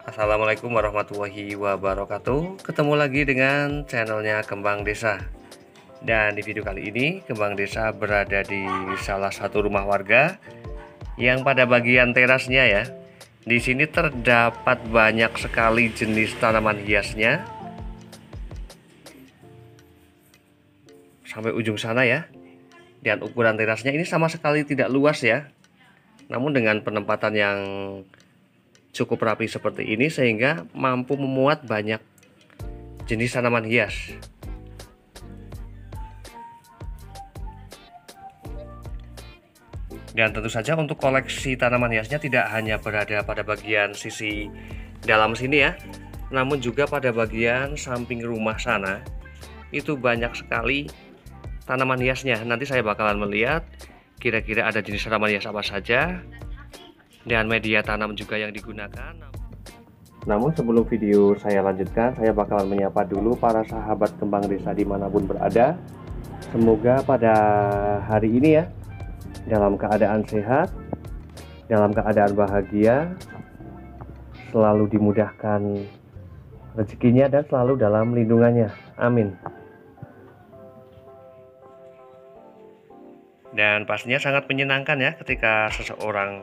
Assalamualaikum warahmatullahi wabarakatuh. Ketemu lagi dengan channelnya Kembang Desa. Dan di video kali ini Kembang Desa berada di salah satu rumah warga yang pada bagian terasnya ya. Di sini terdapat banyak sekali jenis tanaman hiasnya. Sampai ujung sana ya. Dan ukuran terasnya ini sama sekali tidak luas ya. Namun dengan penempatan yang cukup rapi seperti ini sehingga mampu memuat banyak jenis tanaman hias. Dan tentu saja untuk koleksi tanaman hiasnya tidak hanya berada pada bagian sisi dalam sini ya, namun juga pada bagian samping rumah sana itu banyak sekali tanaman hiasnya. Nanti saya bakalan melihat kira-kira ada jenis tanaman hias apa saja dan media tanam juga yang digunakan. Namun sebelum video saya lanjutkan, saya bakalan menyapa dulu para sahabat Kembang Desa dimanapun berada. Semoga pada hari ini ya, dalam keadaan sehat, dalam keadaan bahagia, selalu dimudahkan rezekinya dan selalu dalam lindungannya. Amin. Dan pastinya sangat menyenangkan ya ketika seseorang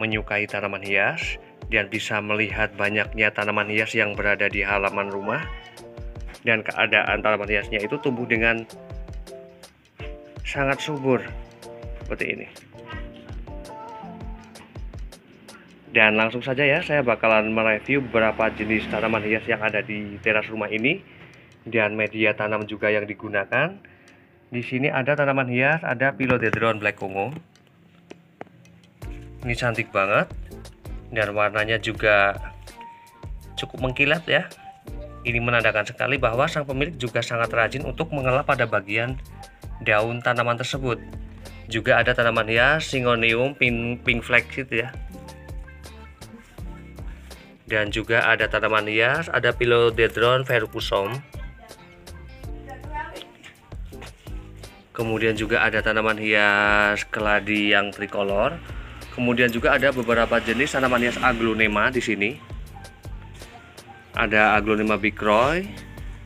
menyukai tanaman hias dan bisa melihat banyaknya tanaman hias yang berada di halaman rumah dan keadaan tanaman hiasnya itu tumbuh dengan sangat subur seperti ini. Dan langsung saja ya, saya bakalan mereview beberapa jenis tanaman hias yang ada di teras rumah ini dan media tanam juga yang digunakan. Di sini ada tanaman hias, ada Philodendron Black Congo. Ini cantik banget dan warnanya juga cukup mengkilat ya. Ini menandakan sekali bahwa sang pemilik juga sangat rajin untuk mengelap pada bagian daun tanaman tersebut. Juga ada tanaman hias Syngonium pink flaxseed ya. Dan juga ada tanaman hias, ada Philodendron verrucosum. Kemudian juga ada tanaman hias keladi yang tricolor. Kemudian juga ada beberapa jenis tanaman hias aglonema di sini. Ada aglonema biglory.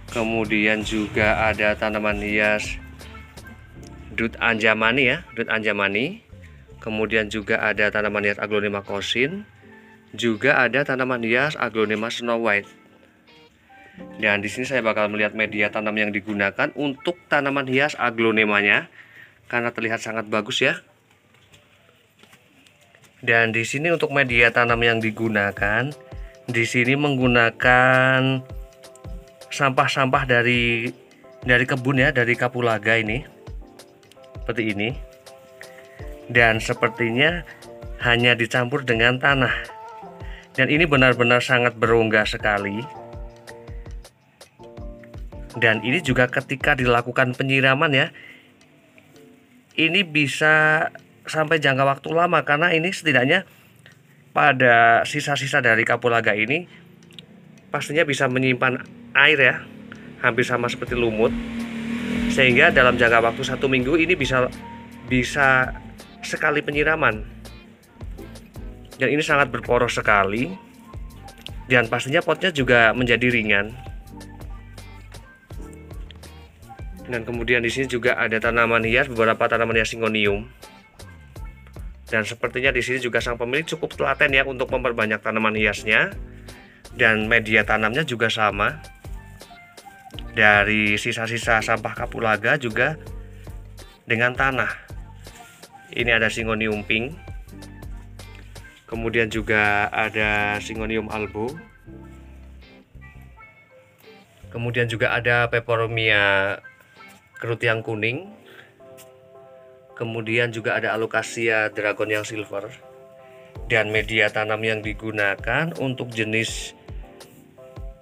Kemudian juga ada tanaman hias Dut anjamani ya, Dut anjamani. Kemudian juga ada tanaman hias aglonema kosin. Juga ada tanaman hias aglonema Snow White. Dan di sini saya bakal melihat media tanam yang digunakan untuk tanaman hias aglonemanya karena terlihat sangat bagus ya. Dan di sini untuk media tanam yang digunakan, di sini menggunakan sampah-sampah dari kebun ya, dari kapulaga ini. Seperti ini. Dan sepertinya hanya dicampur dengan tanah. Dan ini benar-benar sangat berongga sekali. Dan ini juga ketika dilakukan penyiraman ya, ini bisa sampai jangka waktu lama karena ini setidaknya pada sisa-sisa dari kapulaga ini pastinya bisa menyimpan air ya, hampir sama seperti lumut, sehingga dalam jangka waktu 1 minggu ini bisa sekali penyiraman. Dan ini sangat berporos sekali dan pastinya potnya juga menjadi ringan. Dan kemudian di sini juga ada tanaman hias, beberapa tanaman hias Syngonium. Dan sepertinya di sini juga sang pemilik cukup telaten ya untuk memperbanyak tanaman hiasnya. Dan media tanamnya juga sama. Dari sisa-sisa sampah kapulaga juga dengan tanah. Ini ada Syngonium pink. Kemudian juga ada Syngonium albo. Kemudian juga ada Peperomia kerut yang kuning. Kemudian juga ada Alocasia dragon yang silver. Dan media tanam yang digunakan untuk jenis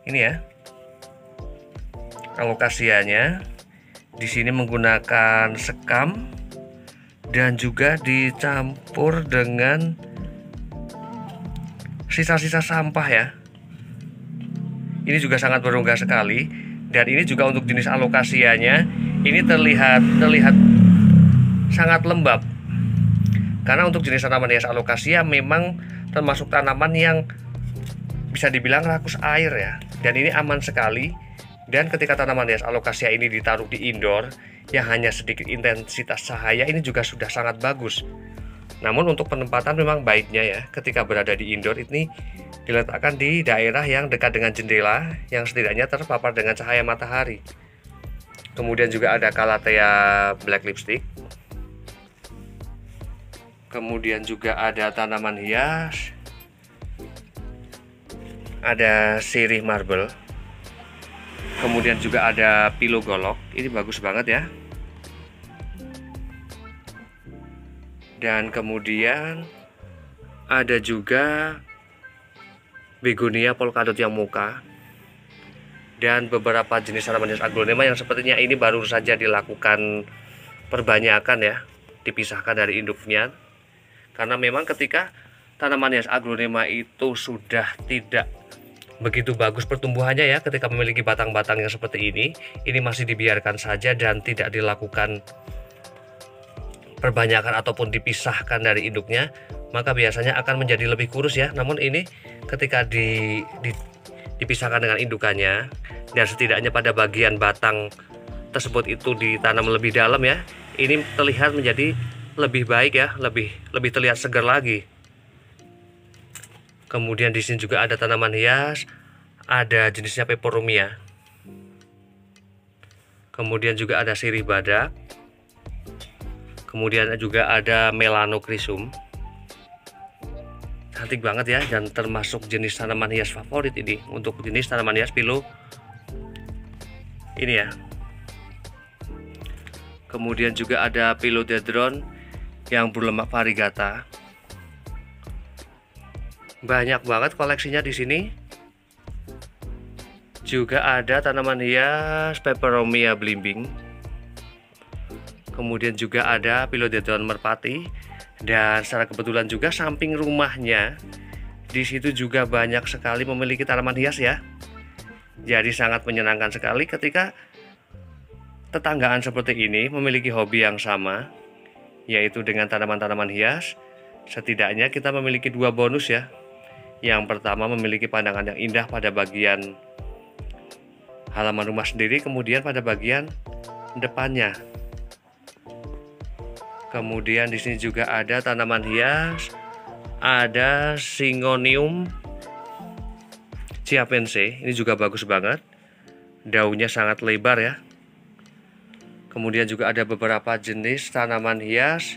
ini ya, Alocasianya di sini menggunakan sekam dan juga dicampur dengan sisa-sisa sampah ya. Ini juga sangat berongga sekali. Dan ini juga untuk jenis Alocasianya, ini terlihat sangat lembab. Karena untuk jenis tanaman hias Alocasia memang termasuk tanaman yang bisa dibilang rakus air ya, dan ini aman sekali. Dan ketika tanaman hias alocasia ini ditaruh di indoor yang hanya sedikit intensitas cahaya, ini juga sudah sangat bagus. Namun untuk penempatan memang baiknya ya, ketika berada di indoor ini diletakkan di daerah yang dekat dengan jendela yang setidaknya terpapar dengan cahaya matahari. Kemudian juga ada Calathea black lipstick. Kemudian juga ada tanaman hias, ada sirih marble. Kemudian juga ada pilu golok, ini bagus banget ya. Dan kemudian ada juga begonia polkadot yang muka, dan beberapa jenis tanaman hias aglonema yang sepertinya ini baru saja dilakukan perbanyakan ya, dipisahkan dari induknya. Karena memang ketika tanaman hias aglonema itu sudah tidak begitu bagus pertumbuhannya ya, ketika memiliki batang-batang yang seperti ini masih dibiarkan saja dan tidak dilakukan perbanyakan ataupun dipisahkan dari induknya, maka biasanya akan menjadi lebih kurus ya. Namun ini ketika dipisahkan dengan indukannya, dan setidaknya pada bagian batang tersebut itu ditanam lebih dalam ya, ini terlihat menjadi lebih baik ya, lebih terlihat segar lagi. Kemudian di sini juga ada tanaman hias, ada jenisnya peperomia. Kemudian juga ada sirih badak. Kemudian juga ada melanochrysum. Cantik banget ya, dan termasuk jenis tanaman hias favorit ini untuk jenis tanaman hias pilu ini ya. Kemudian juga ada philodendron yang berlemak variegata. Banyak banget koleksinya di sini. Juga ada tanaman hias peperomia blimbing. Kemudian juga ada philodendron merpati, dan secara kebetulan juga samping rumahnya di situ juga banyak sekali memiliki tanaman hias ya. Jadi sangat menyenangkan sekali ketika tetanggaan seperti ini memiliki hobi yang sama, yaitu dengan tanaman-tanaman hias. Setidaknya kita memiliki dua bonus ya. Yang pertama memiliki pandangan yang indah pada bagian halaman rumah sendiri, kemudian pada bagian depannya. Kemudian di sini juga ada tanaman hias, ada Syngonium chiapense, ini juga bagus banget. Daunnya sangat lebar ya. Kemudian juga ada beberapa jenis tanaman hias.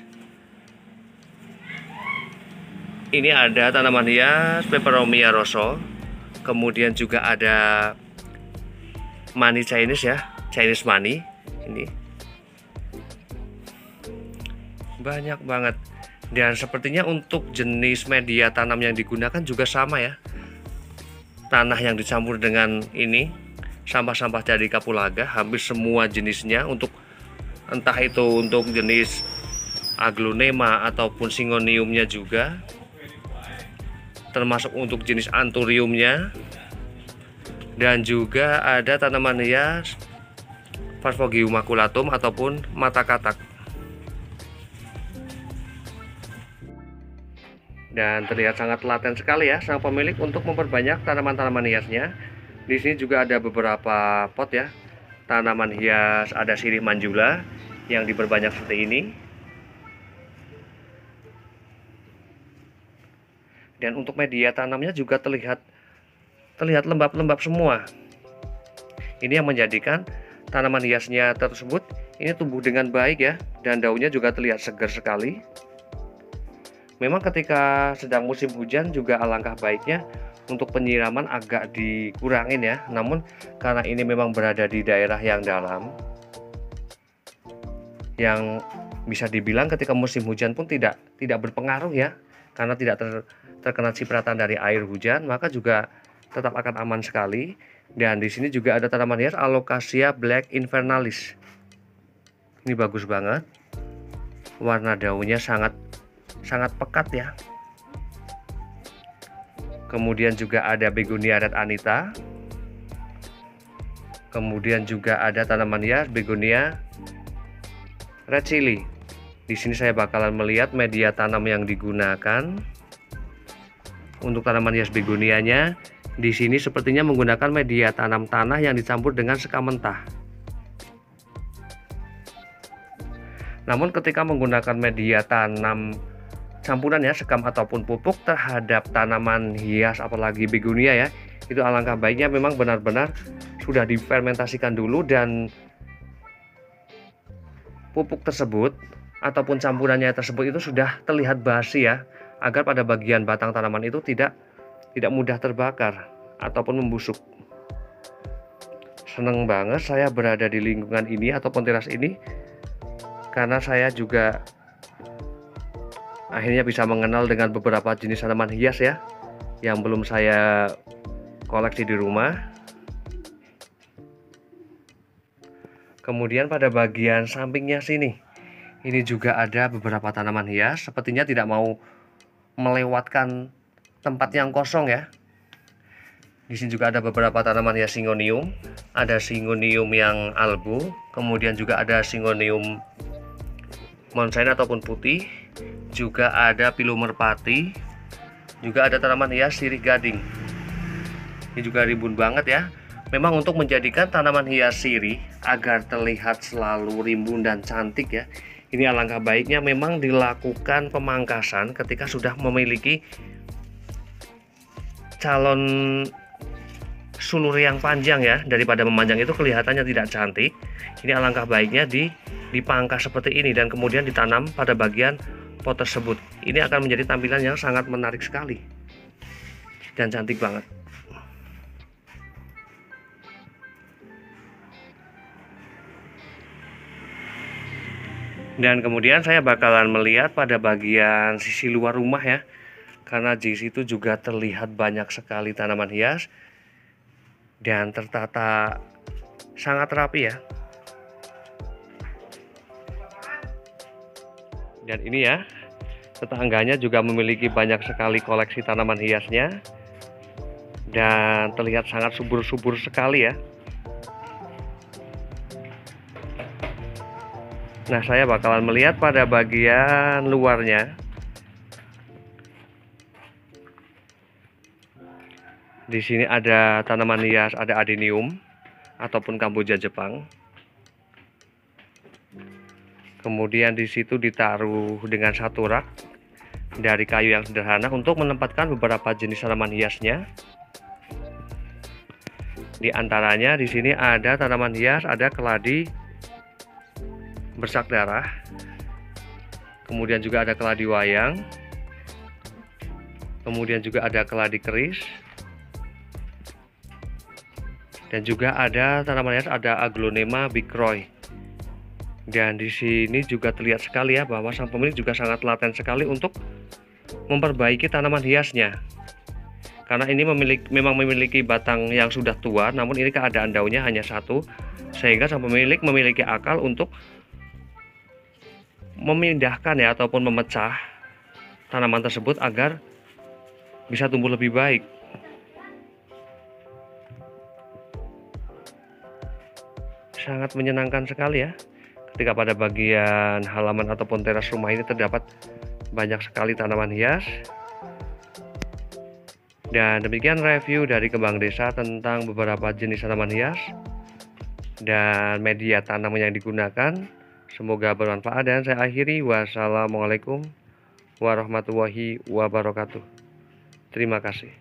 Ini ada tanaman hias peperomia rosso. Kemudian juga ada money Chinese ya, Chinese money. Ini banyak banget. Dan sepertinya untuk jenis media tanam yang digunakan juga sama ya. Tanah yang dicampur dengan ini sampah-sampah dari kapulaga, hampir semua jenisnya, untuk entah itu untuk jenis aglonema ataupun syngoniumnya juga, termasuk untuk jenis anthuriumnya. Dan juga ada tanaman hias Parvogium maculatum ataupun mata katak. Dan terlihat sangat telaten sekali ya sang pemilik untuk memperbanyak tanaman-tanaman hiasnya. Di sini juga ada beberapa pot ya, tanaman hias, ada sirih manjula yang diperbanyak seperti ini. Dan untuk media tanamnya juga terlihat lembab-lembab semua. Ini yang menjadikan tanaman hiasnya tersebut ini tumbuh dengan baik ya, dan daunnya juga terlihat segar sekali. Memang ketika sedang musim hujan juga alangkah baiknya untuk penyiraman agak dikurangin ya. Namun karena ini memang berada di daerah yang dalam, yang bisa dibilang ketika musim hujan pun tidak berpengaruh ya, karena tidak terkena cipratan dari air hujan, maka juga tetap akan aman sekali. Dan di sini juga ada tanaman hias Alocasia black invernalis. Ini bagus banget. Warna daunnya sangat pekat ya. Kemudian juga ada begonia red anita. Kemudian juga ada tanaman hias begonia red chili. Di sini saya bakalan melihat media tanam yang digunakan untuk tanaman hias begonianya. Di sini sepertinya menggunakan media tanam tanah yang dicampur dengan sekam mentah. Namun ketika menggunakan media tanam campuran ya, sekam ataupun pupuk terhadap tanaman hias apalagi begonia ya, itu alangkah baiknya memang benar-benar sudah difermentasikan dulu dan pupuk tersebut ataupun campurannya tersebut itu sudah terlihat basi ya, agar pada bagian batang tanaman itu tidak mudah terbakar ataupun membusuk. Seneng banget saya berada di lingkungan ini ataupun teras ini, karena saya juga akhirnya bisa mengenal dengan beberapa jenis tanaman hias ya, yang belum saya koleksi di rumah. Kemudian pada bagian sampingnya sini, ini juga ada beberapa tanaman hias, sepertinya tidak mau melewatkan tempat yang kosong ya. Di sini juga ada beberapa tanaman hias Syngonium, ada Syngonium yang albu, kemudian juga ada Syngonium monshine ataupun putih, juga ada Pilomerpati, juga ada tanaman hias sirih gading. Ini juga rimbun banget ya. Memang untuk menjadikan tanaman hias sirih agar terlihat selalu rimbun dan cantik ya, ini alangkah baiknya memang dilakukan pemangkasan ketika sudah memiliki calon sulur yang panjang ya. Daripada memanjang itu kelihatannya tidak cantik, ini alangkah baiknya dipangkas seperti ini dan kemudian ditanam pada bagian pot tersebut. Ini akan menjadi tampilan yang sangat menarik sekali dan cantik banget. Dan kemudian saya bakalan melihat pada bagian sisi luar rumah ya, karena di situ juga terlihat banyak sekali tanaman hias dan tertata sangat rapi ya. Dan ini ya, tetangganya juga memiliki banyak sekali koleksi tanaman hiasnya dan terlihat sangat subur-subur sekali ya. Nah, saya bakalan melihat pada bagian luarnya. Di sini ada tanaman hias, ada adenium ataupun kamboja Jepang. Kemudian di situ ditaruh dengan satu rak dari kayu yang sederhana untuk menempatkan beberapa jenis tanaman hiasnya. Di antaranya di sini ada tanaman hias, ada keladi bersak darah, kemudian juga ada keladi wayang, kemudian juga ada keladi keris, dan juga ada tanaman hias, ada Aglonema bicroy. Dan di sini juga terlihat sekali ya bahwa sang pemilik juga sangat telaten sekali untuk memperbaiki tanaman hiasnya, karena ini memang memiliki batang yang sudah tua, namun ini keadaan daunnya hanya satu, sehingga sang pemilik memiliki akal untuk memindahkan ya ataupun memecah tanaman tersebut agar bisa tumbuh lebih baik. Sangat menyenangkan sekali ya ketika pada bagian halaman ataupun teras rumah ini terdapat banyak sekali tanaman hias. Dan demikian review dari Kembang Desa tentang beberapa jenis tanaman hias dan media tanam yang digunakan. Semoga bermanfaat dan saya akhiri. Wassalamualaikum warahmatullahi wabarakatuh. Terima kasih.